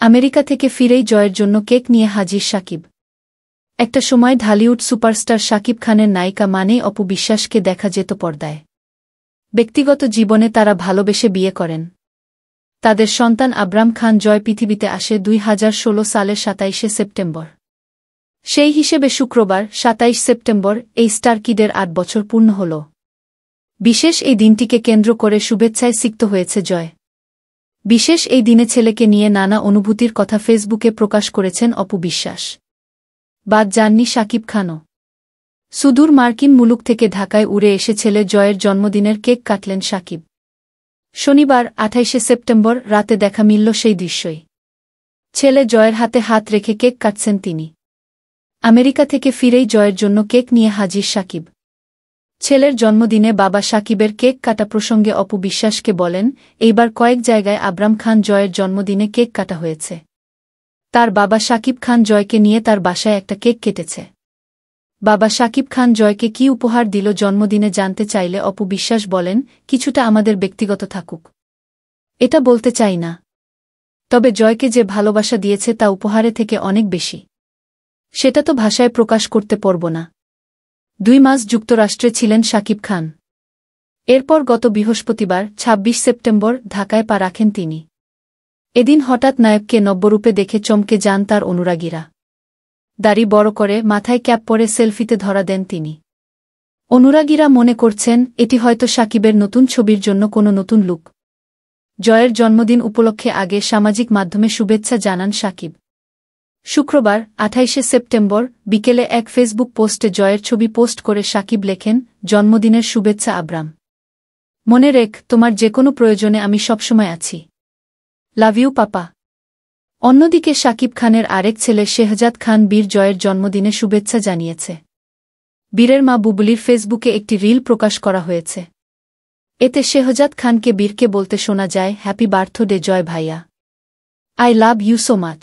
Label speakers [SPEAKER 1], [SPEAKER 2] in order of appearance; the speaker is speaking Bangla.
[SPEAKER 1] আমেরিকা থেকে ফিরেই জয়ের জন্য কেক নিয়ে হাজির শাকিব। একটা সময় ঢালিউড সুপারস্টার শাকিব খানের নায়িকা মানেই অপু বিশ্বাসকে দেখা যেত পর্দায়। ব্যক্তিগত জীবনে তারা ভালোবেসে বিয়ে করেন। তাদের সন্তান আব্রাম খান জয় পৃথিবীতে আসে 2016 সালের 27শে সেপ্টেম্বর। সেই হিসেবে শুক্রবার 27 সেপ্টেম্বর এই স্টার কিডের 8 বছর পূর্ণ হল। বিশেষ এই দিনটিকে কেন্দ্র করে শুভেচ্ছায় সিক্ত হয়েছে জয়। বিশেষ এই দিনে ছেলেকে নিয়ে নানা অনুভূতির কথা ফেসবুকে প্রকাশ করেছেন অপু বিশ্বাস। বাদ যাননি শাকিব খানও। সুদূর মার্কিন মুলুক থেকে ঢাকায় উড়ে এসে ছেলে জয়ের জন্মদিনের কেক কাটলেন শাকিব। শনিবার 28শে সেপ্টেম্বর রাতে দেখা মিলল সেই দৃশ্যই। ছেলে জয়ের হাতে হাত রেখে কেক কাটছেন তিনি। আমেরিকা থেকে ফিরেই জয়ের জন্য কেক নিয়ে হাজির শাকিব। ছেলের জন্মদিনে বাবা শাকিবের কেক কাটা প্রসঙ্গে অপু বিশ্বাসকে বলেন, এইবার কয়েক জায়গায় আব্রাম খান জয়ের জন্মদিনে কেক কাটা হয়েছে। তার বাবা শাকিব খান জয়কে নিয়ে তার বাসায় একটা কেক কেটেছে। বাবা শাকিব খান জয়কে কী উপহার দিল জন্মদিনে জানতে চাইলে অপু বিশ্বাস বলেন, কিছুটা আমাদের ব্যক্তিগত থাকুক। এটা বলতে চাই না। তবে জয়কে যে ভালোবাসা দিয়েছে তা উপহারে থেকে অনেক বেশি। সেটা তো ভাষায় প্রকাশ করতে পারব না। 2 মাস যুক্তরাষ্ট্রে ছিলেন শাকিব খান। এরপর গত বৃহস্পতিবার 26 সেপ্টেম্বর ঢাকায় পা রাখেন তিনি। এদিন হঠাৎ নায়ককে নব্যরূপে দেখে চমকে যান তার অনুরাগীরা। দাড়ি বড় করে মাথায় ক্যাপ পরে সেলফিতে ধরা দেন তিনি। অনুরাগীরা মনে করছেন এটি হয়তো শাকিবের নতুন ছবির জন্য কোনো নতুন লুক। জয়ের জন্মদিন উপলক্ষে আগে সামাজিক মাধ্যমে শুভেচ্ছা জানান শাকিব। শুক্রবার 28শে সেপ্টেম্বর বিকেলে এক ফেসবুক পোস্টে জয়ের ছবি পোস্ট করে শাকিব লেখেন, জন্মদিনের শুভেচ্ছা আব্রাম। মনে রেখ, তোমার যেকোনো প্রয়োজনে আমি সবসময় আছি। Love you papa. অন্যদিকে শাকিব খানের আরেক ছেলে শেহজাদ খান বীর জয়ের জন্মদিনে শুভেচ্ছা জানিয়েছে। বীরের মা বুবলির ফেসবুকে একটি রিল প্রকাশ করা হয়েছে। এতে শেহজাদ খানকে বীরকে বলতে শোনা যায়, হ্যাপি বার্থডে জয় ভাইয়া। I love you so much.